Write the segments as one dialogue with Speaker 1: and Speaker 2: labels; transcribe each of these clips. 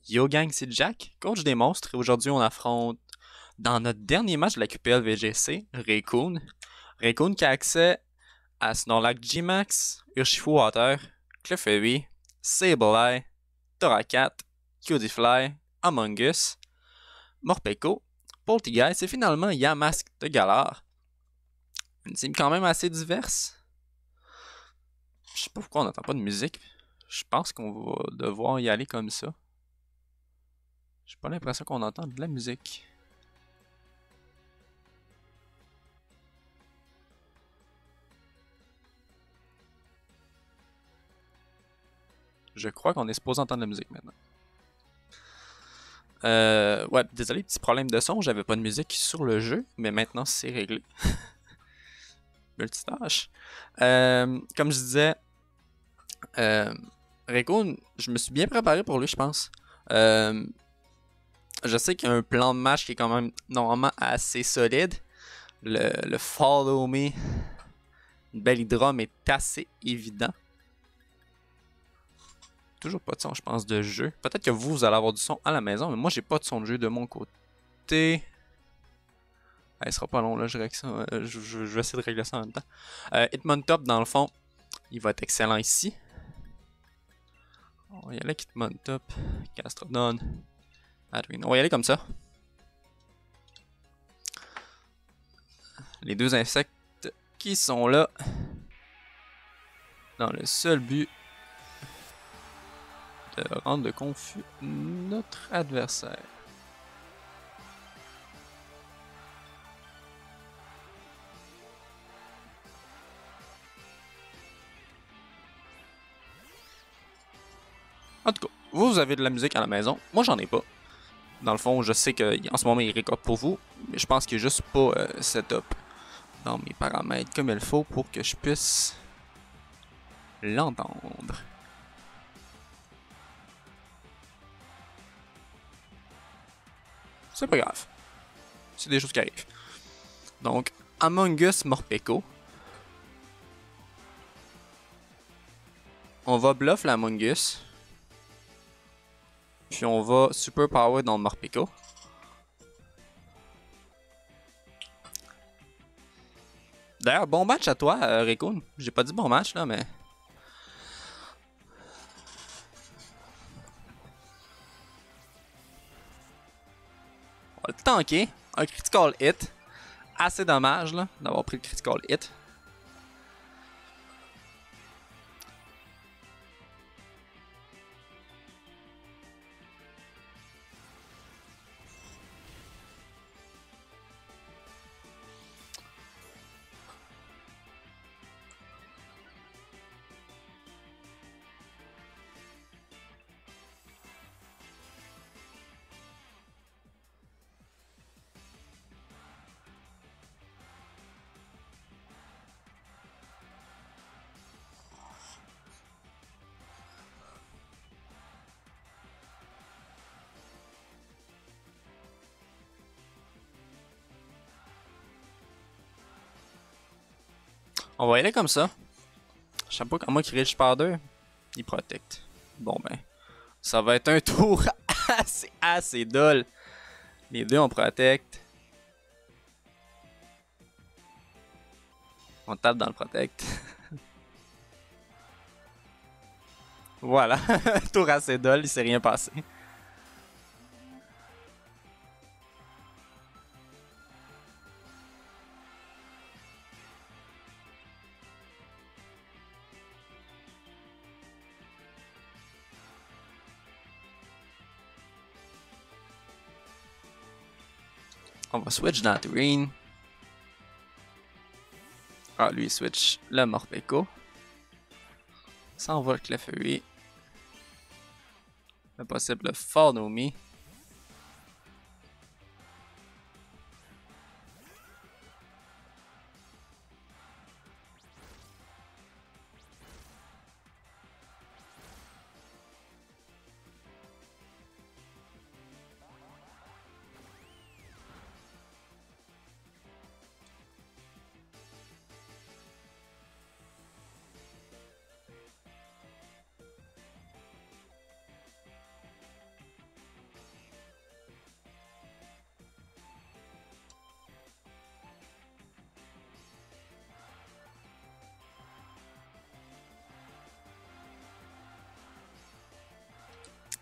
Speaker 1: Yo gang, c'est Jack, coach des monstres, et aujourd'hui on affronte, dans notre dernier match de la QPL VGC, Raycoon. Raycoon qui a accès à Snorlax G-Max, Urshifu Water, Clefairy, Sableye, Torracat, Cudifly, Among Us, Morpeko, Polteageist et finalement Yamask de Galar. Une team quand même assez diverse. Je sais pas pourquoi on n'entend pas de musique. Je pense qu'on va devoir y aller comme ça. J'ai pas l'impression qu'on entend de la musique. Je crois qu'on est supposé entendre la musique maintenant. Ouais, désolé, petit problème de son, j'avais pas de musique sur le jeu, mais maintenant c'est réglé. Multitâche. Comme je disais, Raycoon, je me suis bien préparé pour lui, je pense. Je sais qu'il y a un plan de match qui est quand même normalement assez solide. Le Follow Me, Bellydrum est assez évident. Toujours pas de son, je pense, de jeu. Peut-être que vous allez avoir du son à la maison, mais moi, j'ai pas de son de jeu de mon côté. Il sera pas long, là, je règle ça. Je vais essayer de régler ça en même temps. Hitmontop, dans le fond, il va être excellent ici. On va y aller avec Hitmontop, Gastrodon, Adwin. On va y aller comme ça. Les deux insectes qui sont là. Dans le seul but de rendre confus notre adversaire. En tout cas, vous avez de la musique à la maison. Moi, j'en ai pas. Dans le fond, je sais qu'en ce moment, il récolte pour vous. Mais je pense qu'il n'y a juste pas setup dans mes paramètres comme il faut pour que je puisse l'entendre. C'est pas grave. C'est des choses qui arrivent. Donc, Among Us Morpeko. On va bluff l'Among Us. Puis on va super power dans le Morpeko. D'ailleurs, bon match à toi, Raycoon. J'ai pas dit bon match là, mais. On va le tanker. Un critical hit. Assez dommage là d'avoir pris le critical hit. On va y aller comme ça. Je sais pas comment il Rage Powder. Il protecte. Bon ben. Ça va être un tour assez dull. Les deux on protect. On tape dans le protect. Voilà. Tour assez dull, il s'est rien passé. On va switch dans Turine. Ah, lui, il switch le Morpeko. Ça, on va le Clefairy. Le possible Follow Me.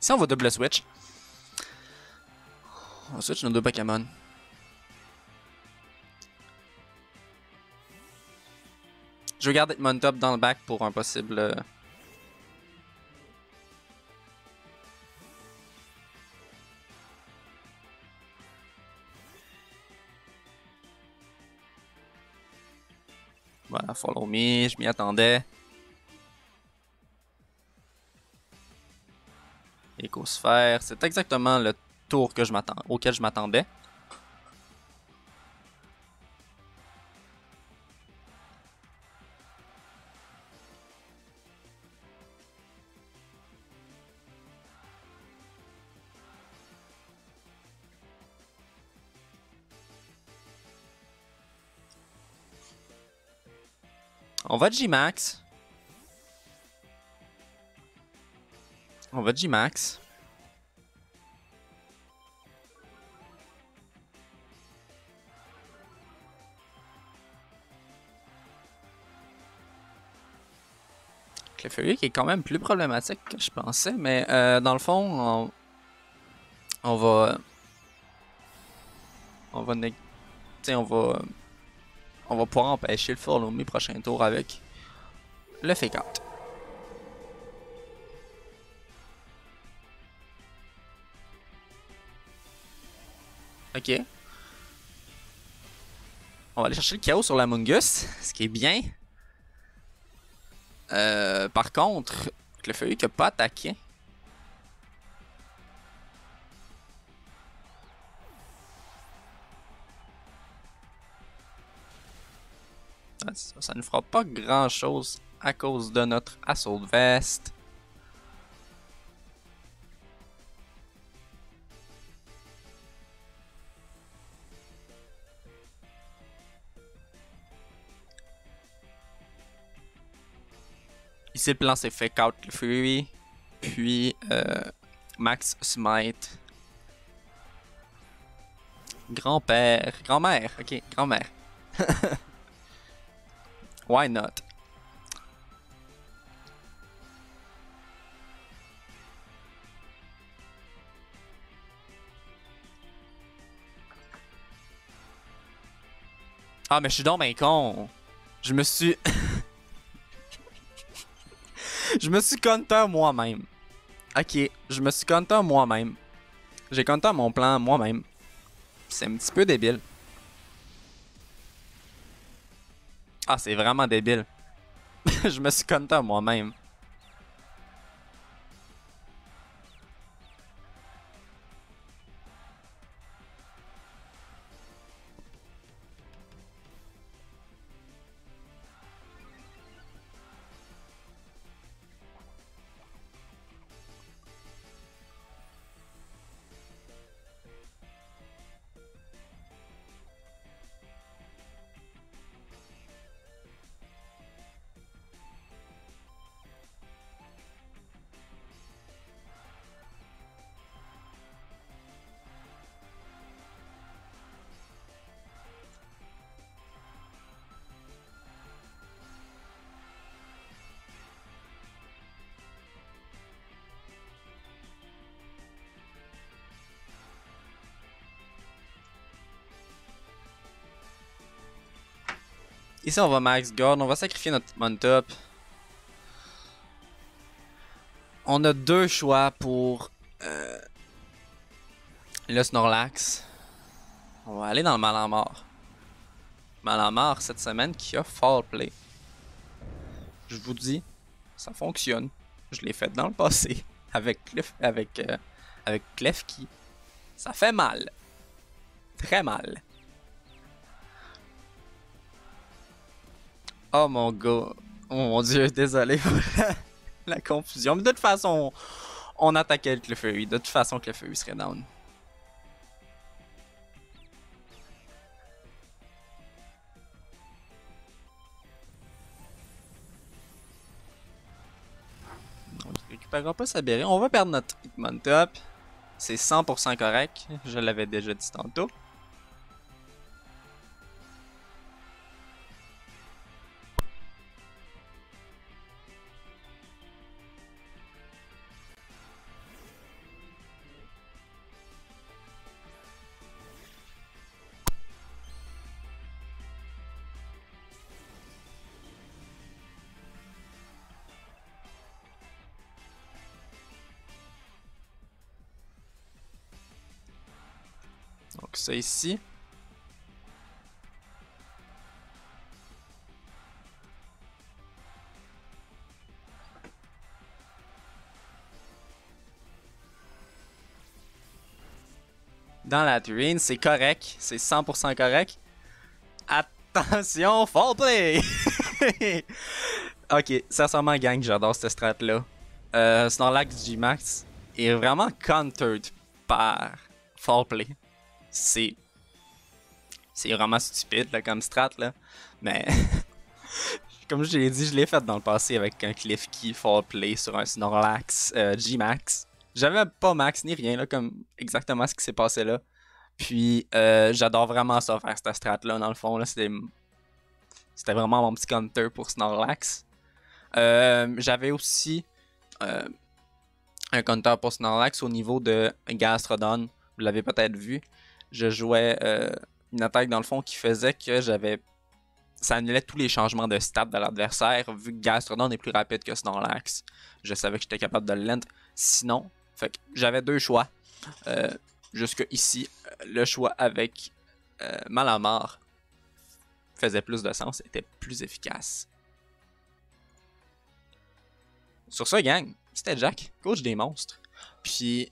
Speaker 1: Ici, on va double switch. On switch nos deux Pokémon. Je vais garder Montop dans le back pour un possible... Voilà, follow me, je m'y attendais. Écosphère, c'est exactement le tour auquel je m'attendais. On va G-Max. On va G-Max. Clefairy qui est quand même plus problématique que je pensais, mais dans le fond, on va... On va pouvoir empêcher le Follow Me prochain tour avec le Fake Out. Ok. On va aller chercher le chaos sur la Mungus, ce qui est bien. Par contre, Clefairy qui n'a pas attaqué. Ça ne fera pas grand chose à cause de notre Assault Vest. Ici, le plan c'est Fake Out Clefairy, puis Max Smite. Grand-père, grand-mère, ok, grand-mère. Why not? Ah, mais je suis donc ben con. Je me suis... je me suis counter moi-même. Ok, je me suis counter moi-même. J'ai counter mon plan moi-même. C'est un petit peu débile. Ah, c'est vraiment débile. Je me suis counter moi-même. Ici, on va Max Guard. On va sacrifier notre Montop. On a deux choix pour le Snorlax. On va aller dans le mal en mort. Mal en mort cette semaine qui a Fall Play. Je vous dis, ça fonctionne. Je l'ai fait dans le passé avec Klefki. Ça fait mal. Très mal. Oh mon gars. Oh mon dieu, désolé pour la confusion. Mais de toute façon, on attaquait le Clefairy. De toute façon, Clefairy serait down. On ne récupérera pas sa berry. On va perdre notre Hitmontop. C'est 100% correct. Je l'avais déjà dit tantôt. ça ici. Dans la turine, c'est correct. C'est 100% correct. Attention, fall play! Ok, sincèrement, gang, j'adore cette strat-là. Snorlax G-Max est vraiment countered par fall play. C'est vraiment stupide là, comme strat, là. Mais, comme je l'ai dit, je l'ai fait dans le passé avec un Klefki fall play sur un Snorlax G-Max. J'avais pas max ni rien, là, comme exactement ce qui s'est passé là. Puis, j'adore vraiment ça, faire cette strat-là, dans le fond. Là, c'était vraiment mon petit counter pour Snorlax. J'avais aussi un counter pour Snorlax au niveau de Gastrodon. Vous l'avez peut-être vu. Je jouais une attaque, dans le fond, qui faisait que ça annulait tous les changements de stats de l'adversaire, vu que Gastrodon est plus rapide que Snorlax. Je savais que j'étais capable de le land. Sinon, fait que j'avais deux choix. Jusque ici, le choix avec Malamar faisait plus de sens, était plus efficace. Sur ça, gang, c'était Jack, coach des monstres. Puis,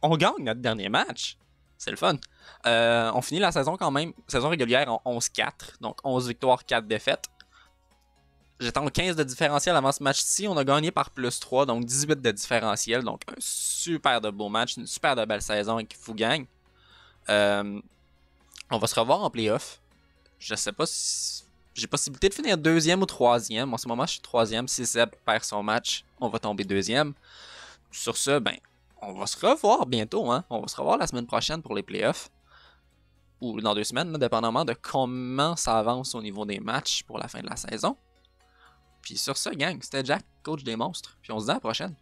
Speaker 1: on gagne notre dernier match. C'est le fun. On finit la saison quand même, saison régulière en 11-4, donc 11 victoires, 4 défaites. J'étais en 15 de différentiel avant ce match-ci. On a gagné par plus 3, donc 18 de différentiel. Donc un super de beau match, une super de belle saison avec Fougang. On va se revoir en playoff. Je sais pas si j'ai possibilité de finir deuxième ou troisième. En ce moment, je suis troisième. Si Zeb perd son match, on va tomber deuxième. Sur ce, ben, on va se revoir bientôt. Hein? On va se revoir la semaine prochaine pour les playoffs. Ou dans 2 semaines, là, dépendamment de comment ça avance au niveau des matchs pour la fin de la saison. Puis sur ce, gang, c'était Jack, coach des monstres. Puis on se dit à la prochaine.